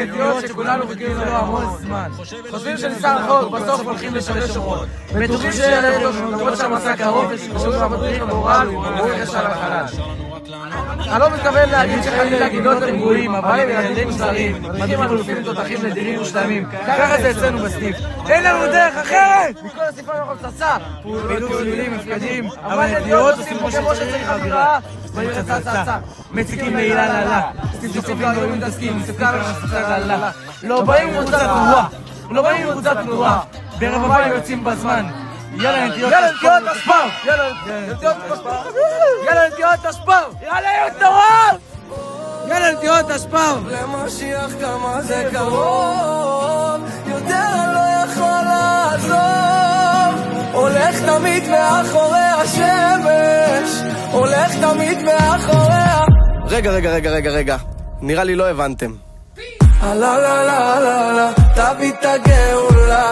הנטיות שכולנו חיכינו לו המון זמן. חושבים שניסה רחוק, בסוף הולכים לשבש אורות. בטוחים שילדות למרות שהמסע קרוב, ושומעים המדריך המורל והוא ישר לחלש. אני לא מתכוון להגיד שחלילה גינות הם גרועים, אבל הם ילדים זרים, מגיעים אלופים תותחים נדירים ושלמים. ככה זה אצלנו בסניף. אין לנו דרך אחרת! מכל הסניפה אנחנו פצצה! פעילות צלילים, מפקדים, אבל נטיות עושים פה כמו שצריך אווירה, בעיר הצצה. מציקים לעילה ללה, סטיפצים לא היו מתעסקים, ספקה וספקה ללה. לא באים קבוצת תנועה, לא באים קבוצת תנועה, בערב הבא הם יוצאים בזמן. יאללה נטיות תשפר! יאללה נטיות תשפר! יאללה יוטרף! יאללה נטיות תשפר! למשיח כמה זה קרוב, יותר לא יכול לעזוב. הולך תמיד מאחורי השמש, הולך תמיד מאחוריה. רגע, נראה לי לא הבנתם. הלא, תביא את הגאולה.